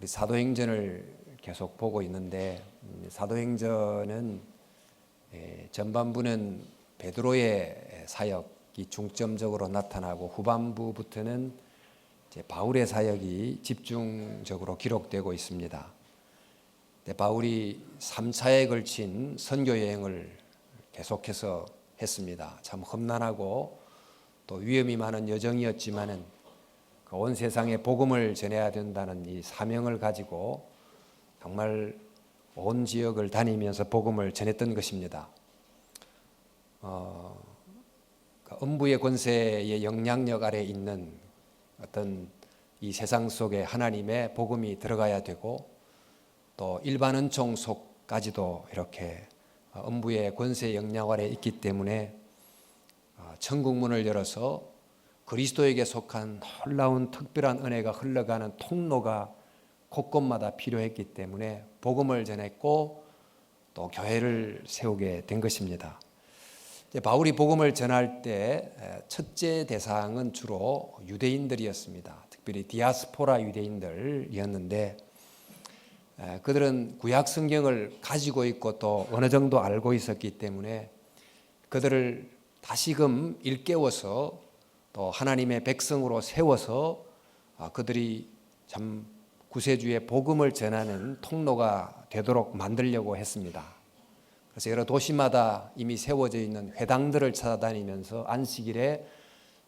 우리 사도행전을 계속 보고 있는데 사도행전은 전반부는 베드로의 사역이 중점적으로 나타나고 후반부부터는 이제 바울의 사역이 집중적으로 기록되고 있습니다. 바울이 3차에 걸친 선교 여행을 계속해서 했습니다. 참 험난하고 또 위험이 많은 여정이었지만은 온 세상에 복음을 전해야 된다는 이 사명을 가지고 정말 온 지역을 다니면서 복음을 전했던 것입니다. 음부의 권세의 영향력 아래 있는 어떤 이 세상 속에 하나님의 복음이 들어가야 되고 또 일반 은총 속까지도 이렇게 음부의 권세의 영향 아래 있기 때문에 천국 문을 열어서 그리스도에게 속한 놀라운 특별한 은혜가 흘러가는 통로가 곳곳마다 필요했기 때문에 복음을 전했고 또 교회를 세우게 된 것입니다. 바울이 복음을 전할 때 첫째 대상은 주로 유대인들이었습니다. 특별히 디아스포라 유대인들이었는데 그들은 구약 성경을 가지고 있고 또 어느 정도 알고 있었기 때문에 그들을 다시금 일깨워서 또 하나님의 백성으로 세워서 그들이 참 구세주의 복음을 전하는 통로가 되도록 만들려고 했습니다. 그래서 여러 도시마다 이미 세워져 있는 회당들을 찾아다니면서 안식일에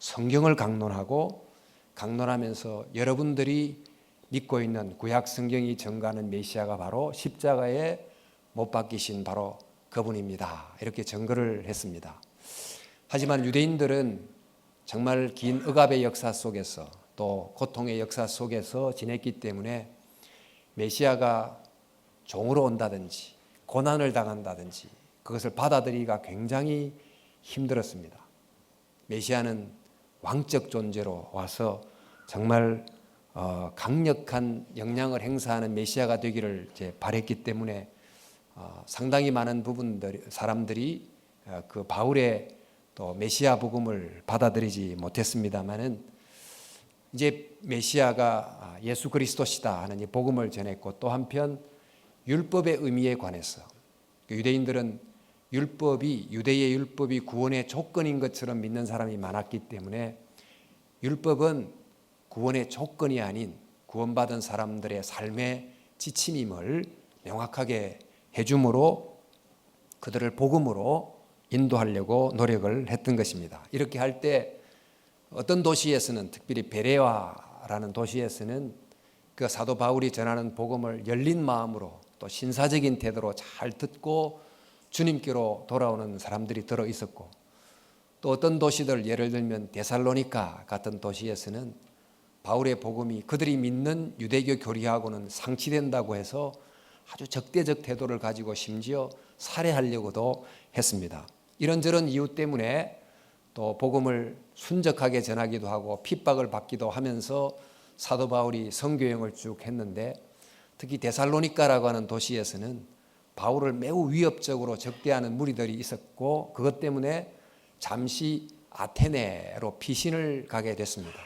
성경을 강론하면서 여러분들이 믿고 있는 구약 성경이 증거하는 메시아가 바로 십자가에 못 박히신 바로 그분입니다. 이렇게 증거를 했습니다. 하지만 유대인들은 정말 긴 억압의 역사 속에서 또 고통의 역사 속에서 지냈기 때문에 메시아가 종으로 온다든지 고난을 당한다든지 그것을 받아들이기가 굉장히 힘들었습니다. 메시아는 왕적 존재로 와서 정말 강력한 영향을 행사하는 메시아가 되기를 바랬기 때문에 상당히 많은 사람들이 그 바울의 또 메시아 복음을 받아들이지 못했습니다만은 이제 메시아가 예수 그리스도시다 하는 이 복음을 전했고 또 한편 율법의 의미에 관해서 유대인들은 유대의 율법이 구원의 조건인 것처럼 믿는 사람이 많았기 때문에 율법은 구원의 조건이 아닌 구원받은 사람들의 삶의 지침임을 명확하게 해줌으로 그들을 복음으로 인도하려고 노력을 했던 것입니다. 이렇게 할 때 어떤 도시에서는 특별히 베레아라는 도시에서는 그 사도 바울이 전하는 복음을 열린 마음으로 또 신사적인 태도로 잘 듣고 주님께로 돌아오는 사람들이 들어 있었고 또 어떤 도시들 예를 들면 데살로니가 같은 도시에서는 바울의 복음이 그들이 믿는 유대교 교리하고는 상치된다고 해서 아주 적대적 태도를 가지고 심지어 살해하려고도 했습니다. 이런저런 이유 때문에 또 복음을 순적하게 전하기도 하고 핍박을 받기도 하면서 사도 바울이 선교여행을 쭉 했는데 특히 데살로니가라고 하는 도시에서는 바울을 매우 위협적으로 적대하는 무리들이 있었고 그것 때문에 잠시 아테네로 피신을 가게 됐습니다.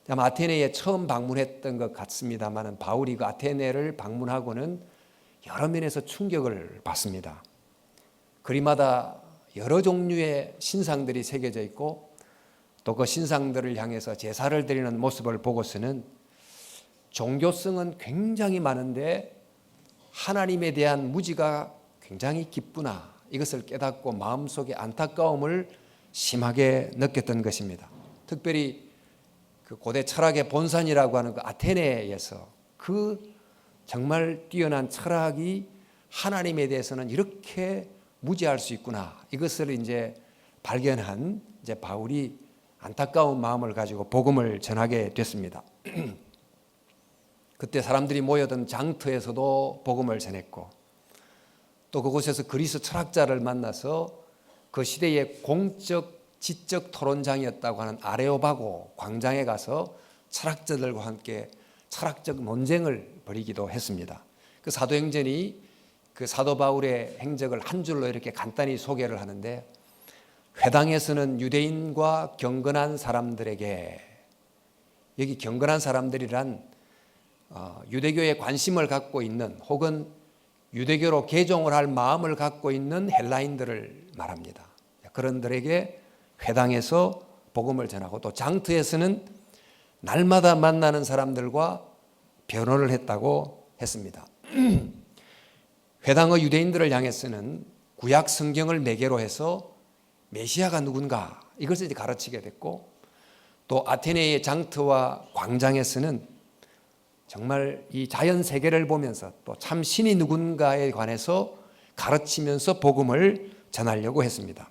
아마 아테네에 처음 방문했던 것 같습니다만 바울이 그 아테네를 방문하고는 여러 면에서 충격을 받습니다. 거리마다 여러 종류의 신상들이 새겨져 있고 또 그 신상들을 향해서 제사를 드리는 모습을 보고서는 종교성은 굉장히 많은데 하나님에 대한 무지가 굉장히 깊구나 이것을 깨닫고 마음속에 안타까움을 심하게 느꼈던 것입니다. 특별히 그 고대 철학의 본산이라고 하는 그 아테네에서 그 정말 뛰어난 철학이 하나님에 대해서는 이렇게 무지할 수 있구나. 이것을 이제 발견한 이제 바울이 안타까운 마음을 가지고 복음을 전하게 됐습니다. 그때 사람들이 모여든 장터에서도 복음을 전했고 또 그곳에서 그리스 철학자를 만나서 그 시대의 공적 지적 토론장이었다고 하는 아레오바고 광장에 가서 철학자들과 함께 철학적 논쟁을 벌이기도 했습니다. 그 사도행전이 그 사도 바울의 행적을 한 줄로 이렇게 간단히 소개를 하는데 회당에서는 유대인과 경건한 사람들에게 여기 경건한 사람들이란 유대교에 관심을 갖고 있는 혹은 유대교로 개종을 할 마음을 갖고 있는 헬라인들을 말합니다. 그런들에게 회당에서 복음을 전하고 또 장터에서는 날마다 만나는 사람들과 변호를 했다고 했습니다. 회당의 유대인들을 향해서는 구약 성경을 매개로 해서 메시아가 누군가 이것을 이제 가르치게 됐고, 또 아테네의 장터와 광장에서는 정말 이 자연 세계를 보면서 또 참 신이 누군가에 관해서 가르치면서 복음을 전하려고 했습니다.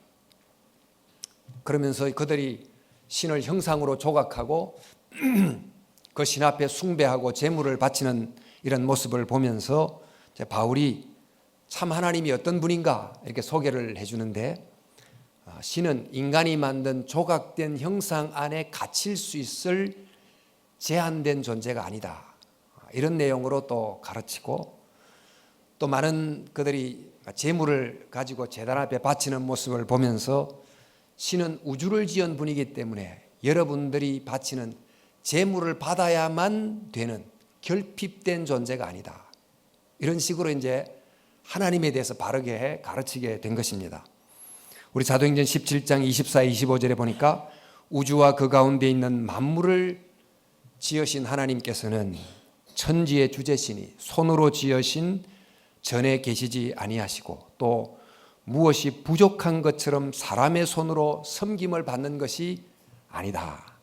그러면서 그들이 신을 형상으로 조각하고 그 신 앞에 숭배하고 제물을 바치는 이런 모습을 보면서 바울이 참 하나님이 어떤 분인가 이렇게 소개를 해주는데, 신은 인간이 만든 조각된 형상 안에 갇힐 수 있을 제한된 존재가 아니다, 이런 내용으로 또 가르치고, 또 많은 그들이 제물을 가지고 제단 앞에 바치는 모습을 보면서 신은 우주를 지은 분이기 때문에 여러분들이 바치는 제물을 받아야만 되는 결핍된 존재가 아니다, 이런 식으로 이제 하나님에 대해서 바르게 가르치게 된 것입니다. 우리 사도행전 17장 24, 25절에 보니까 우주와 그 가운데 있는 만물을 지으신 하나님께서는 천지의 주재시니 손으로 지으신 전에 계시지 아니하시고 또 무엇이 부족한 것처럼 사람의 손으로 섬김을 받는 것이 아니다.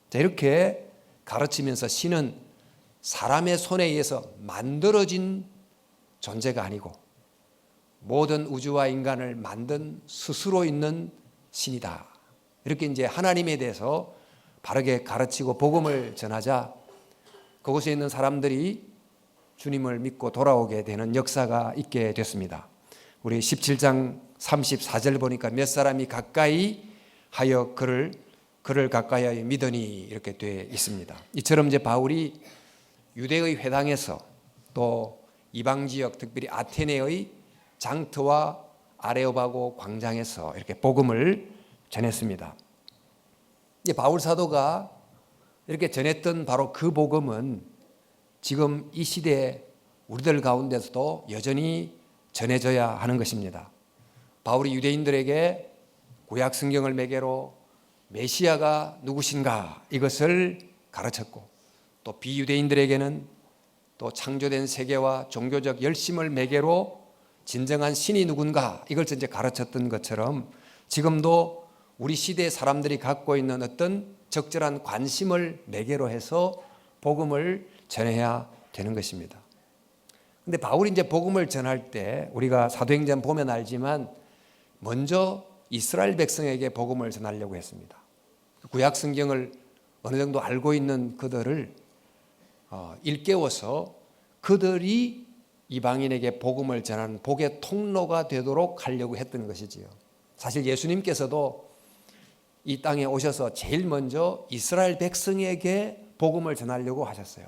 자, 이렇게 가르치면서 신은 사람의 손에 의해서 만들어진 존재가 아니고 모든 우주와 인간을 만든 스스로 있는 신이다. 이렇게 이제 하나님에 대해서 바르게 가르치고 복음을 전하자 그곳에 있는 사람들이 주님을 믿고 돌아오게 되는 역사가 있게 됐습니다. 우리 17장 34절 보니까 몇 사람이 가까이 하여 그를 가까이 하여 믿으니 이렇게 되어 있습니다. 이처럼 이제 바울이 유대의 회당에서 또 이방 지역 특별히 아테네의 장터와 아레오바고 광장에서 이렇게 복음을 전했습니다. 이제 바울 사도가 이렇게 전했던 바로 그 복음은 지금 이 시대에 우리들 가운데서도 여전히 전해져야 하는 것입니다. 바울이 유대인들에게 구약 성경을 매개로 메시아가 누구신가 이것을 가르쳤고, 또 비유대인들에게는 또 창조된 세계와 종교적 열심을 매개로 진정한 신이 누군가 이걸 이제 가르쳤던 것처럼 지금도 우리 시대의 사람들이 갖고 있는 어떤 적절한 관심을 매개로 해서 복음을 전해야 되는 것입니다. 근데 바울이 이제 복음을 전할 때 우리가 사도행전 보면 알지만 먼저 이스라엘 백성에게 복음을 전하려고 했습니다. 구약 성경을 어느 정도 알고 있는 그들을 일깨워서 그들이 이방인에게 복음을 전하는 복의 통로가 되도록 하려고 했던 것이지요. 사실 예수님께서도 이 땅에 오셔서 제일 먼저 이스라엘 백성에게 복음을 전하려고 하셨어요.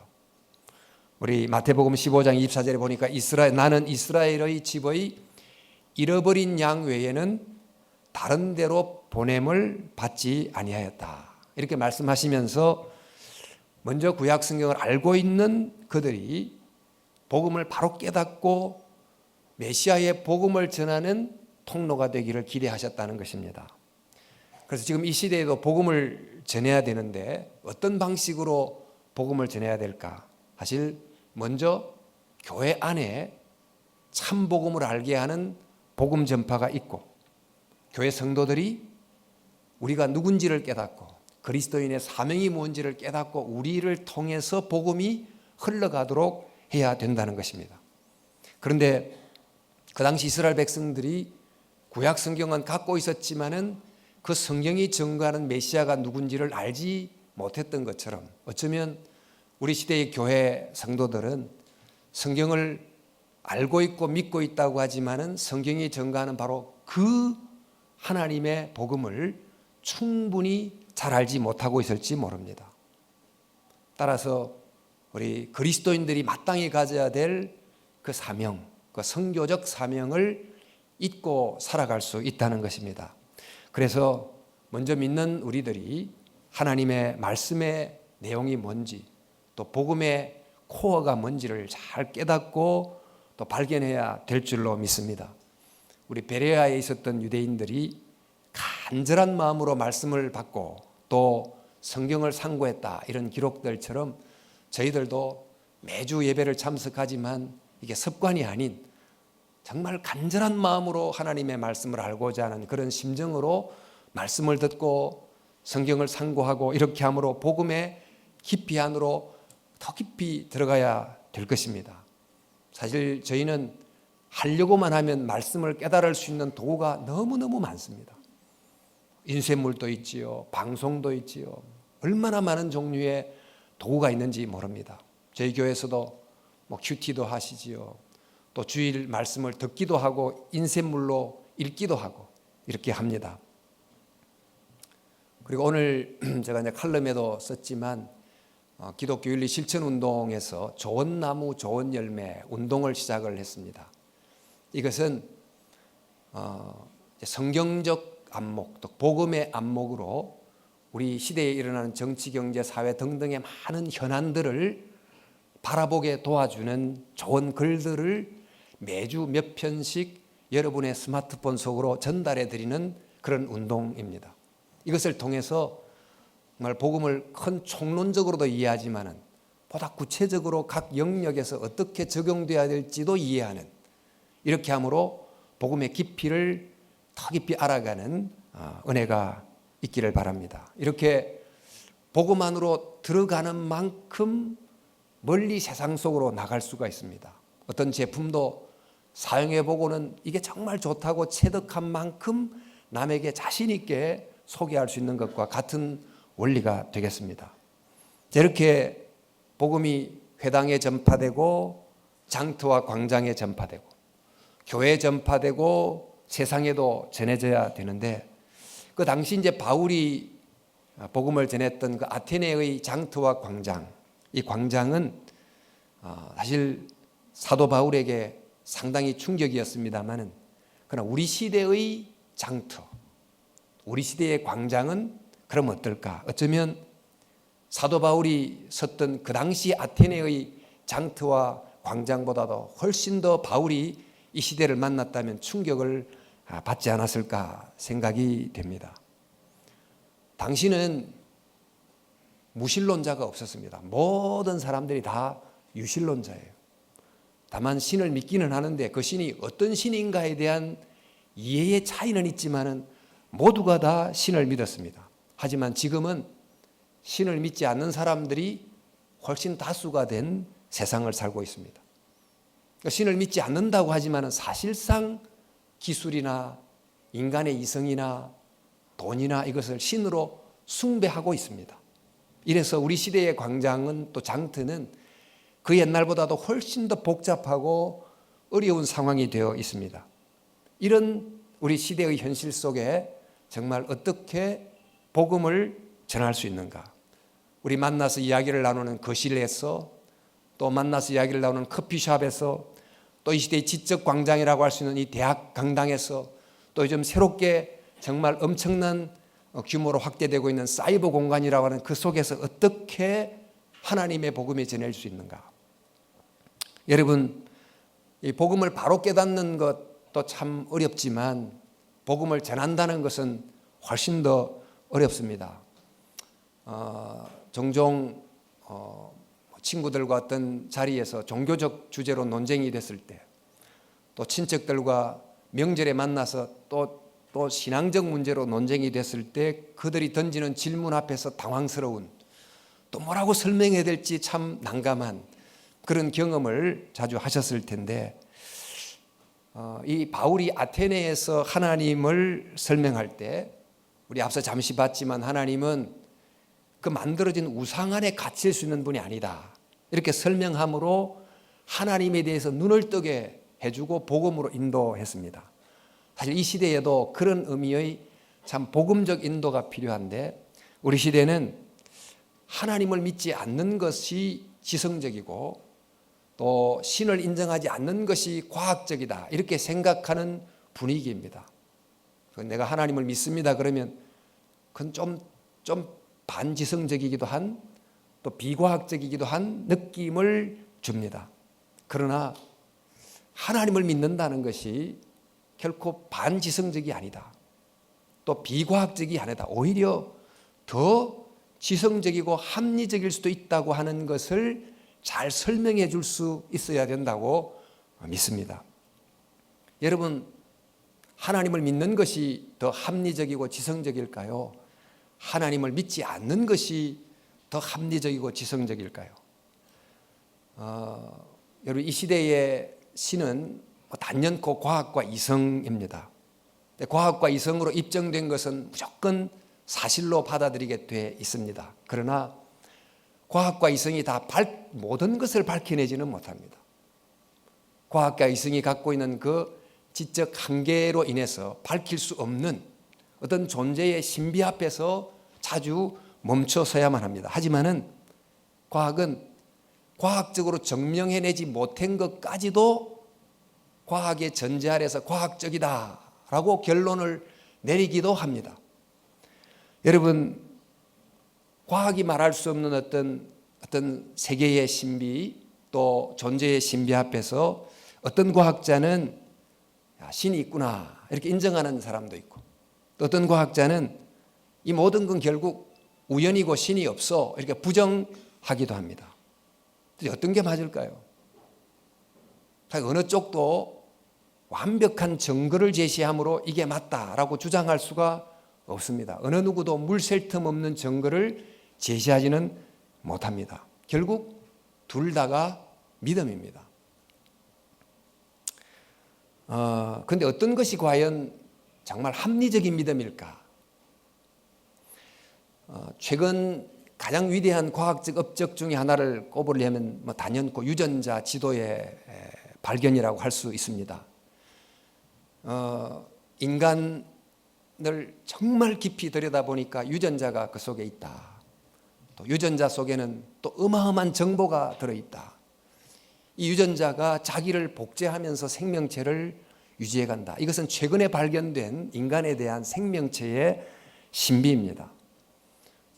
우리 마태복음 15장 24절에 보니까 나는 이스라엘의 집의 잃어버린 양 외에는 다른 데로 보냄을 받지 아니하였다, 이렇게 말씀하시면서 먼저 구약 성경을 알고 있는 그들이 복음을 바로 깨닫고 메시아의 복음을 전하는 통로가 되기를 기대하셨다는 것입니다. 그래서 지금 이 시대에도 복음을 전해야 되는데 어떤 방식으로 복음을 전해야 될까? 사실 먼저 교회 안에 참 복음을 알게 하는 복음 전파가 있고, 교회 성도들이 우리가 누군지를 깨닫고 그리스도인의 사명이 뭔지를 깨닫고 우리를 통해서 복음이 흘러가도록 해야 된다는 것입니다. 그런데 그 당시 이스라엘 백성들이 구약 성경은 갖고 있었지만은 그 성경이 증거하는 메시아가 누군지를 알지 못했던 것처럼 어쩌면 우리 시대의 교회 성도들은 성경을 알고 있고 믿고 있다고 하지만은 성경이 증거하는 바로 그 하나님의 복음을 충분히 잘 알지 못하고 있을지 모릅니다. 따라서 우리 그리스도인들이 마땅히 가져야 될 그 사명, 그 선교적 사명을 잊고 살아갈 수 있다는 것입니다. 그래서 먼저 믿는 우리들이 하나님의 말씀의 내용이 뭔지, 또 복음의 코어가 뭔지를 잘 깨닫고 또 발견해야 될 줄로 믿습니다. 우리 베레아에 있었던 유대인들이 간절한 마음으로 말씀을 받고 또 성경을 상고했다, 이런 기록들처럼 저희들도 매주 예배를 참석하지만 이게 습관이 아닌 정말 간절한 마음으로 하나님의 말씀을 알고자 하는 그런 심정으로 말씀을 듣고 성경을 상고하고 이렇게 함으로 복음의 깊이 안으로 더 깊이 들어가야 될 것입니다. 사실 저희는 하려고만 하면 말씀을 깨달을 수 있는 도구가 너무너무 많습니다. 인쇄물도 있지요, 방송도 있지요. 얼마나 많은 종류의 도구가 있는지 모릅니다. 저희 교회에서도 큐티도 하시지요. 또 주일 말씀을 듣기도 하고 인쇄물로 읽기도 하고 이렇게 합니다. 그리고 오늘 제가 이제 칼럼에도 썼지만 기독교 윤리 실천 운동에서 좋은 나무 좋은 열매 운동을 시작을 했습니다. 이것은 성경적 안목, 또 복음의 안목으로 우리 시대에 일어나는 정치, 경제, 사회 등등의 많은 현안들을 바라보게 도와주는 좋은 글들을 매주 몇 편씩 여러분의 스마트폰 속으로 전달해 드리는 그런 운동입니다. 이것을 통해서 정말 복음을 큰 총론적으로도 이해하지만은 보다 구체적으로 각 영역에서 어떻게 적용돼야 될지도 이해하는, 이렇게 함으로 복음의 깊이를 더 깊이 알아가는 은혜가 있기를 바랍니다. 이렇게 복음 안으로 들어가는 만큼 멀리 세상 속으로 나갈 수가 있습니다. 어떤 제품도 사용해 보고는 이게 정말 좋다고 체득한 만큼 남에게 자신 있게 소개할 수 있는 것과 같은 원리가 되겠습니다. 이렇게 복음이 회당에 전파되고 장터와 광장에 전파되고 교회에 전파되고 세상에도 전해져야 되는데, 그 당시 이제 바울이 복음을 전했던 그 아테네의 장터와 광장, 이 광장은 사실 사도 바울에게 상당히 충격이었습니다만은, 그러나 우리 시대의 장터, 우리 시대의 광장은 그럼 어떨까? 어쩌면 사도 바울이 섰던 그 당시 아테네의 장터와 광장보다도 훨씬 더 바울이 이 시대를 만났다면 충격을 받지 않았을까 생각이 됩니다. 당시는 무신론자가 없었습니다. 모든 사람들이 다 유신론자예요. 다만 신을 믿기는 하는데 그 신이 어떤 신인가에 대한 이해의 차이는 있지만은 모두가 다 신을 믿었습니다. 하지만 지금은 신을 믿지 않는 사람들이 훨씬 다수가 된 세상을 살고 있습니다. 신을 믿지 않는다고 하지만 사실상 기술이나 인간의 이성이나 돈이나 이것을 신으로 숭배하고 있습니다. 이래서 우리 시대의 광장은, 또 장터는 그 옛날보다도 훨씬 더 복잡하고 어려운 상황이 되어 있습니다. 이런 우리 시대의 현실 속에 정말 어떻게 복음을 전할 수 있는가? 우리 만나서 이야기를 나누는 거실에서, 또 만나서 이야기를 나누는 커피숍에서, 또 이 시대의 지적 광장이라고 할 수 있는 이 대학 강당에서, 또 요즘 새롭게 정말 엄청난 규모로 확대되고 있는 사이버 공간이라고 하는 그 속에서 어떻게 하나님의 복음이 전해질 수 있는가? 여러분, 이 복음을 바로 깨닫는 것도 참 어렵지만 복음을 전한다는 것은 훨씬 더 어렵습니다. 종종 친구들과 어떤 자리에서 종교적 주제로 논쟁이 됐을 때, 또 친척들과 명절에 만나서 또 신앙적 문제로 논쟁이 됐을 때 그들이 던지는 질문 앞에서 당황스러운, 또 뭐라고 설명해야 될지 참 난감한 그런 경험을 자주 하셨을 텐데, 이 바울이 아테네에서 하나님을 설명할 때, 우리 앞서 잠시 봤지만 하나님은 그 만들어진 우상 안에 갇힐 수 있는 분이 아니다, 이렇게 설명함으로 하나님에 대해서 눈을 뜨게 해주고 복음으로 인도했습니다. 사실 이 시대에도 그런 의미의 참 복음적 인도가 필요한데, 우리 시대는 하나님을 믿지 않는 것이 지성적이고 또 신을 인정하지 않는 것이 과학적이다, 이렇게 생각하는 분위기입니다. 내가 하나님을 믿습니다 그러면 그건 좀 반지성적이기도 한 또 비과학적이기도 한 느낌을 줍니다. 그러나 하나님을 믿는다는 것이 결코 반지성적이 아니다. 또 비과학적이 아니다. 오히려 더 지성적이고 합리적일 수도 있다고 하는 것을 잘 설명해 줄 수 있어야 된다고 믿습니다. 여러분, 하나님을 믿는 것이 더 합리적이고 지성적일까요? 하나님을 믿지 않는 것이 더 합리적이고 지성적일까요? 여러분, 이 시대의 신은 단연코 과학과 이성입니다. 과학과 이성으로 입증된 것은 무조건 사실로 받아들이게 돼 있습니다. 그러나 과학과 이성이 다 모든 것을 밝혀내지는 못합니다. 과학과 이성이 갖고 있는 그 지적 한계로 인해서 밝힐 수 없는 어떤 존재의 신비 앞에서 자주 멈춰서야만 합니다. 하지만은 과학은 과학적으로 증명해내지 못한 것까지도 과학의 전제 아래서 과학적이다라고 결론을 내리기도 합니다. 여러분, 과학이 말할 수 없는 어떤 세계의 신비 또 존재의 신비 앞에서 어떤 과학자는 신이 있구나 이렇게 인정하는 사람도 있고, 또 어떤 과학자는 이 모든 건 결국 우연이고 신이 없어 이렇게 부정하기도 합니다. 어떤 게 맞을까요? 어느 쪽도 완벽한 증거를 제시함으로 이게 맞다라고 주장할 수가 없습니다. 어느 누구도 물샐 틈 없는 증거를 제시하지는 못합니다. 결국 둘 다가 믿음입니다. 그런데 어떤 것이 과연 정말 합리적인 믿음일까? 최근 가장 위대한 과학적 업적 중에 하나를 꼽으려면 단연코 유전자 지도의 발견이라고 할 수 있습니다. 인간을 정말 깊이 들여다보니까 유전자가 그 속에 있다. 또 유전자 속에는 또 어마어마한 정보가 들어있다. 이 유전자가 자기를 복제하면서 생명체를 유지해간다. 이것은 최근에 발견된 인간에 대한 생명체의 신비입니다.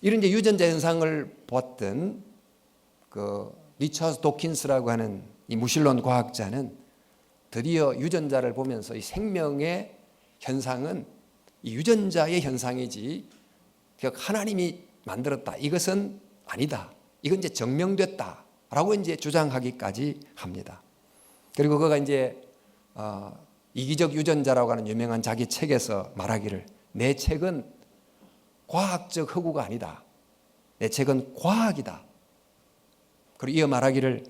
이런 이제 유전자 현상을 보았던 그 리처드 도킨스라고 하는 이 무신론 과학자는 드디어 유전자를 보면서 이 생명의 현상은 이 유전자의 현상이지 하나님이 만들었다. 이것은 아니다. 이건 이제 증명됐다라고 이제 주장하기까지 합니다. 그리고 그가 이제 이기적 유전자라고 하는 유명한 자기 책에서 말하기를, 내 책은 과학적 허구가 아니다. 내 책은 과학이다. 그리고 이어 말하기를,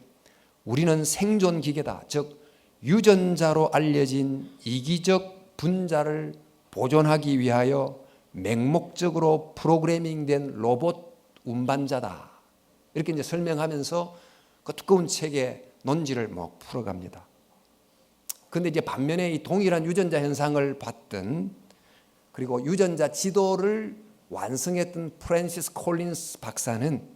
우리는 생존 기계다. 즉 유전자로 알려진 이기적 분자를 보존하기 위하여 맹목적으로 프로그래밍된 로봇 운반자다. 이렇게 이제 설명하면서 그 두꺼운 책의 논지를 풀어갑니다. 그런데 이제 반면에 이 동일한 유전자 현상을 봤던, 그리고 유전자 지도를 완성했던 프랜시스 콜린스 박사는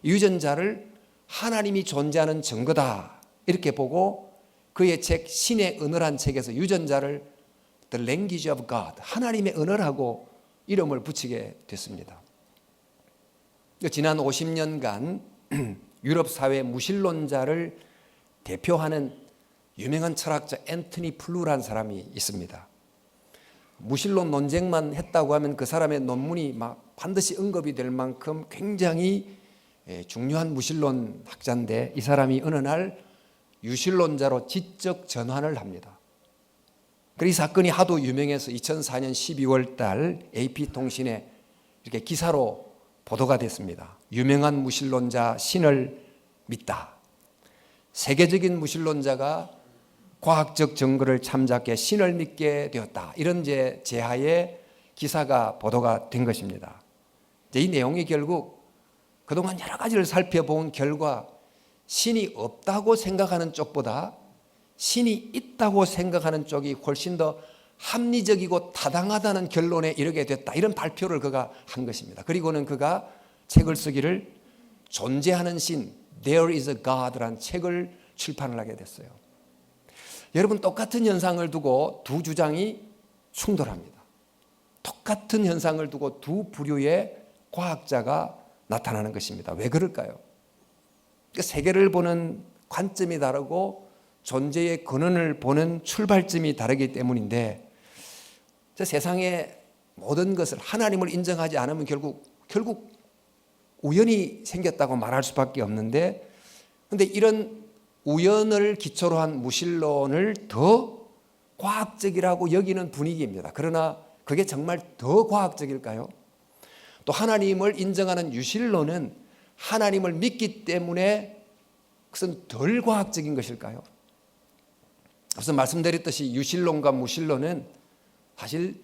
유전자를 하나님이 존재하는 증거다 이렇게 보고 그의 책 신의 언어란 책에서 유전자를 The Language of God, 하나님의 언어라고 이름을 붙이게 됐습니다. 지난 50년간 유럽 사회 무신론자를 대표하는 유명한 철학자 앤토니 플루라는 사람이 있습니다. 무신론 논쟁만 했다고 하면 그 사람의 논문이 반드시 언급이 될 만큼 굉장히 중요한 무신론 학자인데, 이 사람이 어느 날 유신론자로 지적 전환을 합니다. 그리고 이 사건이 하도 유명해서 2004년 12월 달 AP통신에 이렇게 기사로 보도가 됐습니다. 유명한 무신론자 신을 믿다. 세계적인 무신론자가 과학적 증거를 참작해 신을 믿게 되었다. 이런 제하의 기사가 보도가 된 것입니다. 이 내용이 결국 그동안 여러 가지를 살펴본 결과 신이 없다고 생각하는 쪽보다 신이 있다고 생각하는 쪽이 훨씬 더 합리적이고 타당하다는 결론에 이르게 됐다. 이런 발표를 그가 한 것입니다. 그리고는 그가 책을 쓰기를 존재하는 신, There is a God라는 책을 출판을 하게 됐어요. 여러분, 똑같은 현상을 두고 두 주장이 충돌합니다. 똑같은 현상을 두고 두 부류의 과학자가 나타나는 것입니다. 왜 그럴까요? 세계를 보는 관점이 다르고 존재의 근원을 보는 출발점이 다르기 때문인데, 세상의 모든 것을 하나님을 인정하지 않으면 결국 우연이 생겼다고 말할 수밖에 없는데, 그런데 이런 우연을 기초로 한 무신론을 더 과학적이라고 여기는 분위기입니다. 그러나 그게 정말 더 과학적일까요? 또 하나님을 인정하는 유신론은 하나님을 믿기 때문에 그것은 덜 과학적인 것일까요? 앞서 말씀드렸듯이 유신론과 무신론은 사실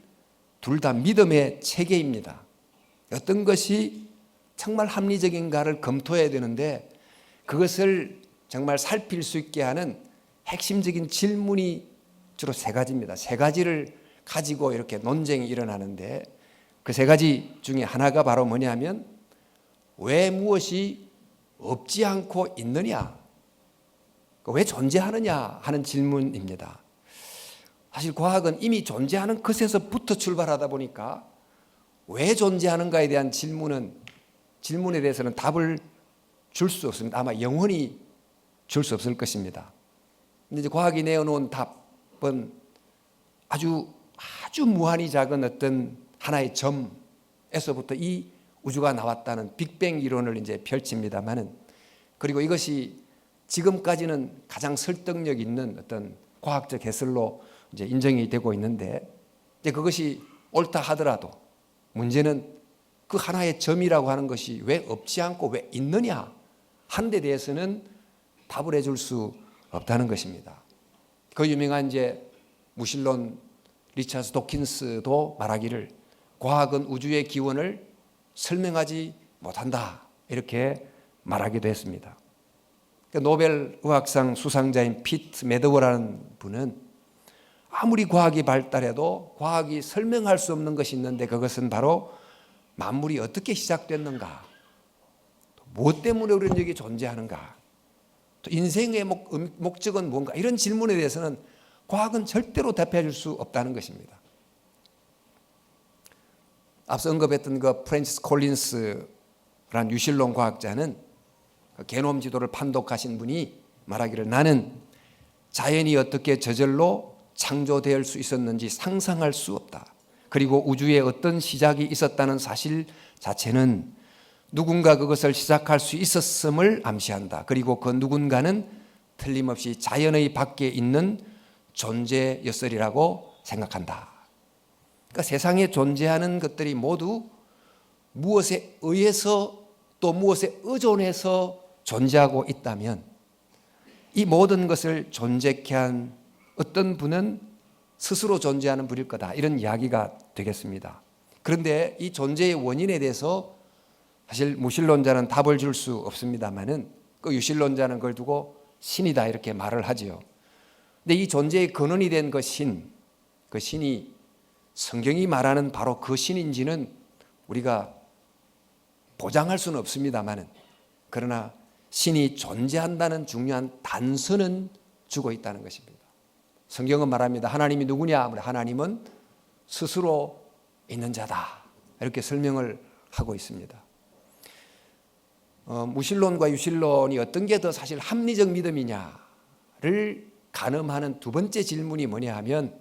둘 다 믿음의 체계입니다. 어떤 것이 정말 합리적인가를 검토해야 되는데, 그것을 정말 살필 수 있게 하는 핵심적인 질문이 주로 세 가지입니다. 세 가지를 가지고 이렇게 논쟁이 일어나는데, 그 세 가지 중에 하나가 바로 뭐냐면, 왜 무엇이 없지 않고 있느냐, 왜 존재하느냐 하는 질문입니다. 사실 과학은 이미 존재하는 것에서부터 출발하다 보니까 왜 존재하는가에 대한 질문에 대해서는 답을 줄 수 없습니다. 아마 영원히 줄 수 없을 것입니다. 근데 이제 과학이 내어놓은 답은 아주 무한히 작은 어떤 하나의 점에서부터 이 우주가 나왔다는 빅뱅 이론을 이제 펼칩니다만은, 그리고 이것이 지금까지는 가장 설득력 있는 어떤 과학적 해설로 이제 인정이 되고 있는데, 이제 그것이 옳다 하더라도 문제는 그 하나의 점이라고 하는 것이 왜 없지 않고 왜 있느냐 하는 데 대해서는 답을 해줄 수 없다는 것입니다. 그 유명한 이제 무신론 리차드 도킨스도 말하기를, 과학은 우주의 기원을 설명하지 못한다, 이렇게 말하기도 했습니다. 노벨 의학상 수상자인 피트 매더워라는 분은 아무리 과학이 발달해도 과학이 설명할 수 없는 것이 있는데, 그것은 바로 만물이 어떻게 시작됐는가, 무엇 때문에 우리는 여기 존재하는가, 또 인생의 목적은 뭔가, 이런 질문에 대해서는 과학은 절대로 답해 줄 수 없다는 것입니다. 앞서 언급했던 그 프랜시스 콜린스라는 유신론 과학자는 게놈 지도를 판독하신 분이 말하기를, 나는 자연이 어떻게 저절로 창조될 수 있었는지 상상할 수 없다. 그리고 우주에 어떤 시작이 있었다는 사실 자체는 누군가 그것을 시작할 수 있었음을 암시한다. 그리고 그 누군가는 틀림없이 자연의 밖에 있는 존재였으리라고 생각한다. 그러니까 세상에 존재하는 것들이 모두 무엇에 의해서 또 무엇에 의존해서 존재하고 있다면, 이 모든 것을 존재케 한 어떤 분은 스스로 존재하는 분일 거다, 이런 이야기가 되겠습니다. 그런데 이 존재의 원인에 대해서 사실 무신론자는 답을 줄 수 없습니다만은, 그 유신론자는 그걸 두고 신이다, 이렇게 말을 하지요. 근데 이 존재의 근원이 된 그 신이 성경이 말하는 바로 그 신인지는 우리가 보장할 수는 없습니다만은, 그러나 신이 존재한다는 중요한 단서는 주고 있다는 것입니다. 성경은 말합니다. 하나님이 누구냐? 하나님은 스스로 있는 자다, 이렇게 설명을 하고 있습니다. 무신론과 유신론이 어떤 게 더 사실 합리적 믿음이냐를 가늠하는 두 번째 질문이 뭐냐 하면,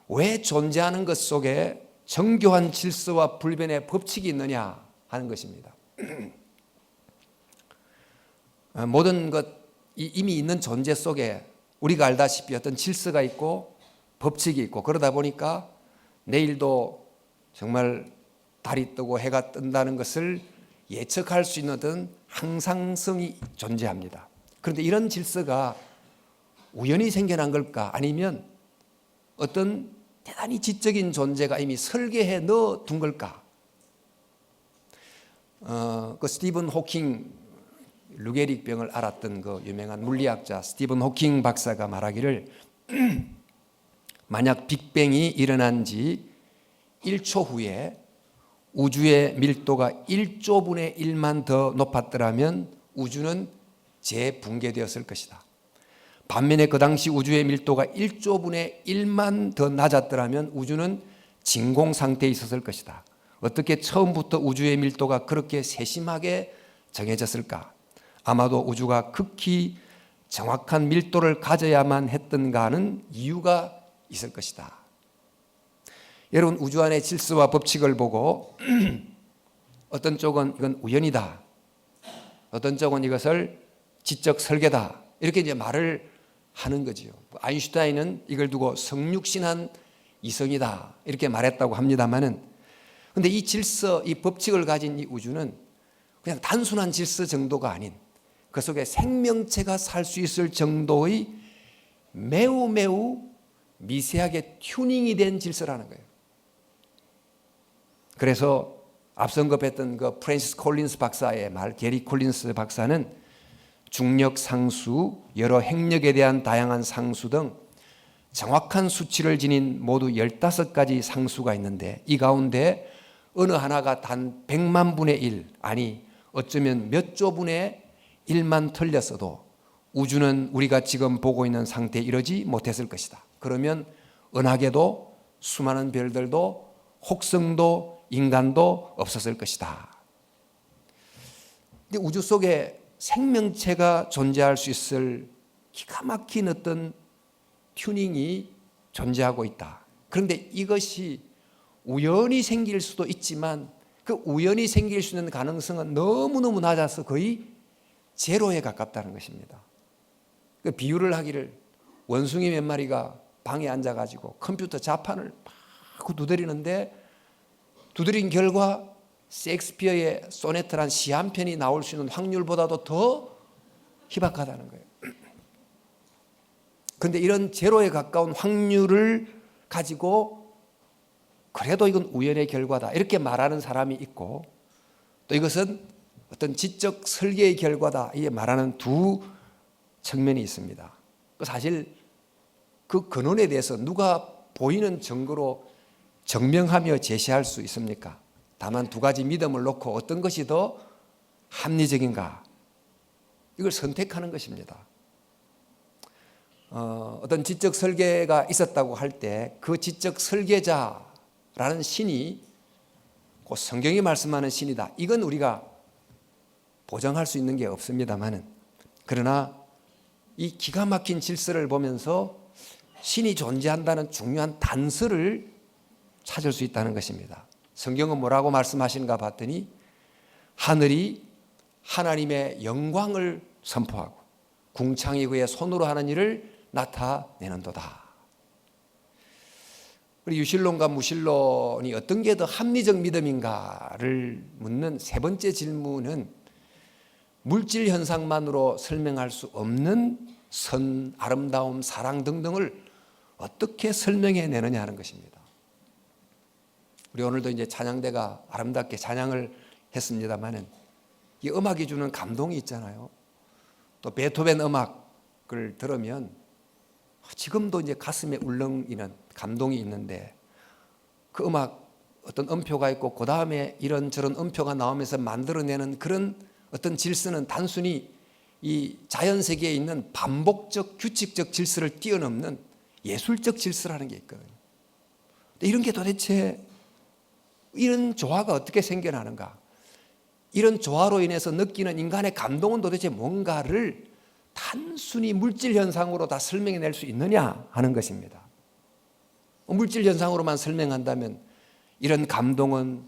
왜 존재하는 것 속에 정교한 질서와 불변의 법칙이 있느냐 하는 것입니다. 모든 것, 이미 있는 존재 속에 우리가 알다시피 어떤 질서가 있고 법칙이 있고, 그러다 보니까 내일도 정말 달이 뜨고 해가 뜬다는 것을 예측할 수 있는 어떤 항상성이 존재합니다. 그런데 이런 질서가 우연히 생겨난 걸까, 아니면 어떤 대단히 지적인 존재가 이미 설계해 넣어둔 걸까? 그 스티븐 호킹, 루게릭 병을 앓았던 그 유명한 물리학자 스티븐 호킹 박사가 말하기를, 만약 빅뱅이 일어난 지 1초 후에 우주의 밀도가 1조분의 1만 더 높았더라면 우주는 재붕괴되었을 것이다. 반면에 그 당시 우주의 밀도가 1조분의 1만 더 낮았더라면 우주는 진공 상태에 있었을 것이다. 어떻게 처음부터 우주의 밀도가 그렇게 세심하게 정해졌을까? 아마도 우주가 극히 정확한 밀도를 가져야만 했던가 하는 이유가 있을 것이다. 여러분, 우주 안의 질서와 법칙을 보고 어떤 쪽은 이건 우연이다, 어떤 쪽은 이것을 지적 설계다, 이렇게 이제 말을 하는 거지요. 아인슈타인은 이걸 두고 성육신한 이성이다 이렇게 말했다고 합니다만은, 근데 이 질서, 이 법칙을 가진 이 우주는 그냥 단순한 질서 정도가 아닌 그 속에 생명체가 살 수 있을 정도의 매우 미세하게 튜닝이 된 질서라는 거예요. 그래서 앞서 언급했던 그 프랜시스 콜린스 박사의 말, 게리 콜린스 박사는 중력 상수, 여러 행력에 대한 다양한 상수 등 정확한 수치를 지닌 모두 15가지 상수가 있는데, 이 가운데 어느 하나가 단 100만 분의 1, 아니 어쩌면 몇 조분의 1만 틀렸어도 우주는 우리가 지금 보고 있는 상태에 이르지 못했을 것이다. 그러면 은하계도 수많은 별들도 혹성도 인간도 없었을 것이다. 근데 우주 속에 생명체가 존재할 수 있을 기가 막힌 어떤 튜닝이 존재하고 있다. 그런데 이것이 우연히 생길 수도 있지만 그 우연히 생길 수 있는 가능성은 너무너무 낮아서 거의 제로에 가깝다는 것입니다. 그 비유를 하기를, 원숭이 몇 마리가 방에 앉아가지고 컴퓨터 자판을 막 두드리는데 두드린 결과 셰익스피어의 소네트란 시 한 편이 나올 수 있는 확률보다도 더 희박하다는 거예요. 그런데 이런 제로에 가까운 확률을 가지고 그래도 이건 우연의 결과다 이렇게 말하는 사람이 있고, 또 이것은 어떤 지적 설계의 결과다 이게 말하는 두 측면이 있습니다. 사실 그 근원에 대해서 누가 보이는 증거로 증명하며 제시할 수 있습니까? 다만 두 가지 믿음을 놓고 어떤 것이 더 합리적인가, 이걸 선택하는 것입니다. 어떤 지적 설계가 있었다고 할 때 그 지적 설계자라는 신이 곧 성경이 말씀하는 신이다, 이건 우리가 보장할 수 있는 게 없습니다만은, 그러나 이 기가 막힌 질서를 보면서 신이 존재한다는 중요한 단서를 찾을 수 있다는 것입니다. 성경은 뭐라고 말씀하시는가 봤더니 하늘이 하나님의 영광을 선포하고 궁창이 그의 손으로 하는 일을 나타내는도다. 우리 유실론과 무실론이 어떤 게 더 합리적 믿음인가를 묻는 세 번째 질문은 물질 현상만으로 설명할 수 없는 선, 아름다움, 사랑 등등을 어떻게 설명해내느냐 하는 것입니다. 우리 오늘도 이제 찬양대가 아름답게 찬양을 했습니다만은 이 음악이 주는 감동이 있잖아요. 또 베토벤 음악을 들으면 지금도 이제 가슴에 울렁이는 감동이 있는데, 그 음악 어떤 음표가 있고 그 다음에 이런저런 음표가 나오면서 만들어내는 그런 어떤 질서는 단순히 이 자연 세계에 있는 반복적 규칙적 질서를 뛰어넘는 예술적 질서라는 게 있거든요. 이런 게 도대체, 이런 조화가 어떻게 생겨나는가, 이런 조화로 인해서 느끼는 인간의 감동은 도대체 뭔가를 단순히 물질 현상으로 다 설명해낼 수 있느냐 하는 것입니다. 물질 현상으로만 설명한다면 이런 감동은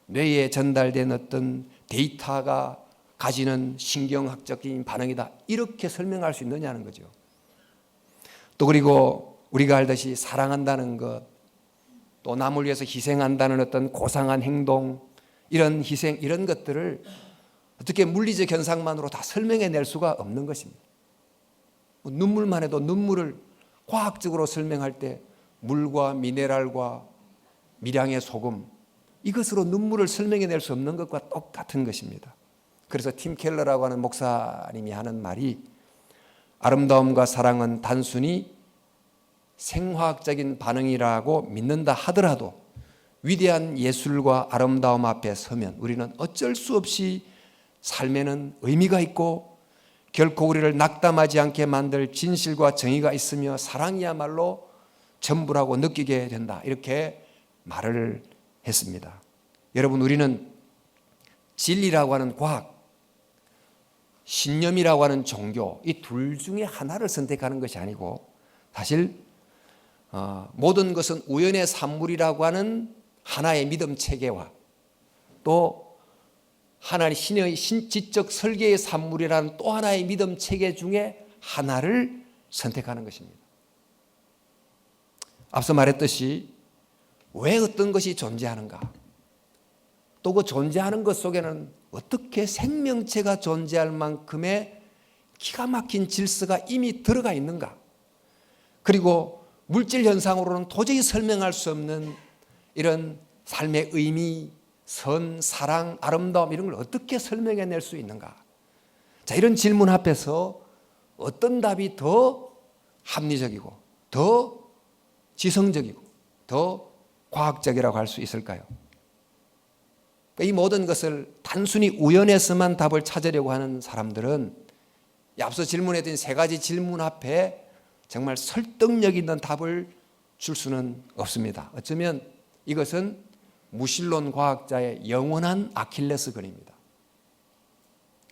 뇌에 전달된 어떤 데이터가 가지는 신경학적인 반응이다, 이렇게 설명할 수 있느냐는 거죠. 또 그리고 우리가 알듯이 사랑한다는 것, 또 남을 위해서 희생한다는 어떤 고상한 행동, 이런 희생, 이런 것들을 어떻게 물리적 현상만으로 다 설명해낼 수가 없는 것입니다. 눈물만 해도 눈물을 과학적으로 설명할 때 물과 미네랄과 미량의 소금, 이것으로 눈물을 설명해낼 수 없는 것과 똑같은 것입니다. 그래서 팀 켈러라고 하는 목사님이 하는 말이, 아름다움과 사랑은 단순히 생화학적인 반응이라고 믿는다 하더라도 위대한 예술과 아름다움 앞에 서면 우리는 어쩔 수 없이 삶에는 의미가 있고 결코 우리를 낙담하지 않게 만들 진실과 정의가 있으며 사랑이야말로 전부라고 느끼게 된다, 이렇게 말을 했습니다. 여러분, 우리는 진리라고 하는 과학, 신념이라고 하는 종교, 이 둘 중에 하나를 선택하는 것이 아니고 사실 모든 것은 우연의 산물이라고 하는 하나의 믿음 체계와 또 하나님 신의 신지적 설계의 산물이라는 또 하나의 믿음 체계 중에 하나를 선택하는 것입니다. 앞서 말했듯이 왜 어떤 것이 존재하는가, 또 그 존재하는 것 속에는 어떻게 생명체가 존재할 만큼의 기가 막힌 질서가 이미 들어가 있는가, 그리고 물질 현상으로는 도저히 설명할 수 없는 이런 삶의 의미, 선, 사랑, 아름다움 이런 걸 어떻게 설명해낼 수 있는가. 자, 이런 질문 앞에서 어떤 답이 더 합리적이고 더 지성적이고 더 과학적이라고 할 수 있을까요? 이 모든 것을 단순히 우연에서만 답을 찾으려고 하는 사람들은 앞서 질문했던 세 가지 질문 앞에 정말 설득력 있는 답을 줄 수는 없습니다. 어쩌면 이것은 무신론 과학자의 영원한 아킬레스건입니다.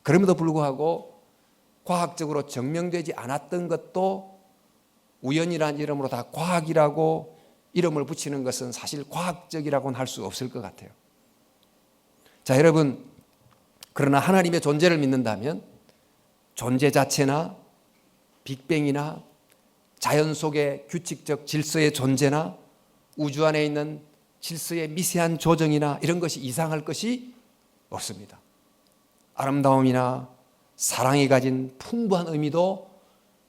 그럼에도 불구하고 과학적으로 증명되지 않았던 것도 우연이라는 이름으로 다 과학이라고 이름을 붙이는 것은 사실 과학적이라고는 할 수 없을 것 같아요. 자, 여러분, 그러나 하나님의 존재를 믿는다면 존재 자체나 빅뱅이나 자연 속의 규칙적 질서의 존재나 우주 안에 있는 질서의 미세한 조정이나 이런 것이 이상할 것이 없습니다. 아름다움이나 사랑이 가진 풍부한 의미도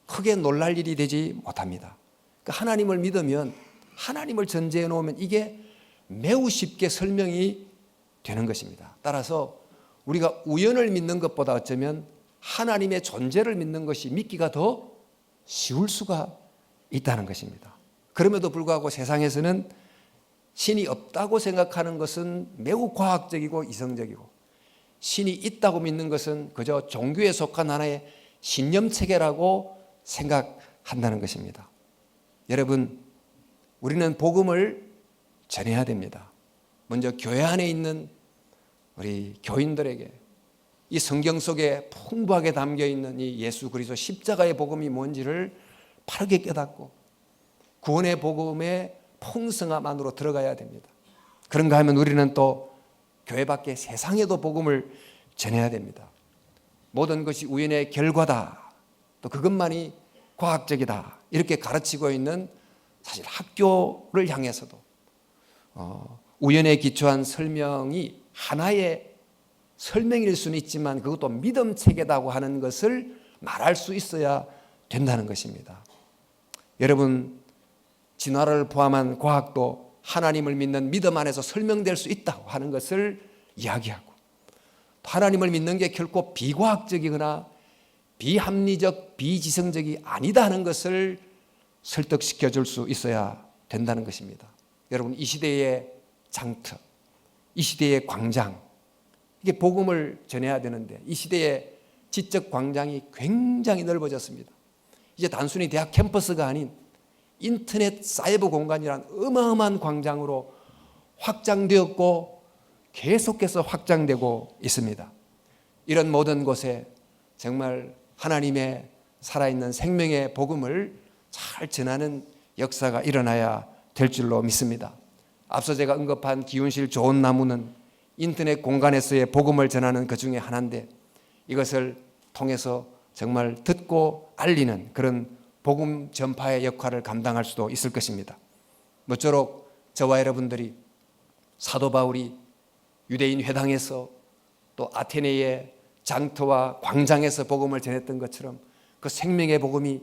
크게 놀랄 일이 되지 못합니다. 그러니까 하나님을 믿으면, 하나님을 전제해 놓으면 이게 매우 쉽게 설명이 되는 것입니다. 따라서 우리가 우연을 믿는 것보다 어쩌면 하나님의 존재를 믿는 것이 믿기가 더 쉬울 수가 있다는 것입니다. 그럼에도 불구하고 세상에서는 신이 없다고 생각하는 것은 매우 과학적이고 이성적이고, 신이 있다고 믿는 것은 그저 종교에 속한 하나의 신념체계라고 생각한다는 것입니다. 여러분, 우리는 복음을 전해야 됩니다. 먼저 교회 안에 있는 우리 교인들에게 이 성경 속에 풍부하게 담겨있는 이 예수 그리스도 십자가의 복음이 뭔지를 바르게 깨닫고 구원의 복음의 풍성함 안으로 들어가야 됩니다. 그런가 하면 우리는 또 교회 밖에 세상에도 복음을 전해야 됩니다. 모든 것이 우연의 결과다, 또 그것만이 과학적이다, 이렇게 가르치고 있는 사실 학교를 향해서도 우연에 기초한 설명이 하나의 설명일 수는 있지만 그것도 믿음 체계다고 하는 것을 말할 수 있어야 된다는 것입니다. 여러분, 진화를 포함한 과학도 하나님을 믿는 믿음 안에서 설명될 수 있다고 하는 것을 이야기하고, 하나님을 믿는 게 결코 비과학적이거나 비합리적, 비지성적이 아니다 하는 것을 설득시켜 줄 수 있어야 된다는 것입니다. 여러분, 이 시대의 장터, 이 시대의 광장, 이게 복음을 전해야 되는데 이 시대의 지적 광장이 굉장히 넓어졌습니다. 이제 단순히 대학 캠퍼스가 아닌 인터넷 사이버 공간이란 어마어마한 광장으로 확장되었고 계속해서 확장되고 있습니다. 이런 모든 곳에 정말 하나님의 살아있는 생명의 복음을 잘 전하는 역사가 일어나야 될 줄로 믿습니다. 앞서 제가 언급한 기운실 좋은 나무는 인터넷 공간에서의 복음을 전하는 그 중에 하나인데, 이것을 통해서 정말 듣고 알리는 그런 복음 전파의 역할을 감당할 수도 있을 것입니다. 모쪼록 저와 여러분들이 사도 바울이 유대인 회당에서 또 아테네의 장터와 광장에서 복음을 전했던 것처럼 그 생명의 복음이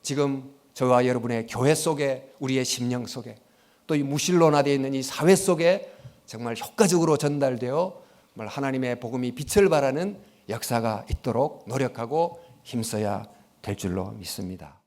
지금 저와 여러분의 교회 속에, 우리의 심령 속에, 또 이 무신론화되어 있는 이 사회 속에 정말 효과적으로 전달되어 하나님의 복음이 빛을 발하는 역사가 있도록 노력하고 힘써야 될 줄로 믿습니다.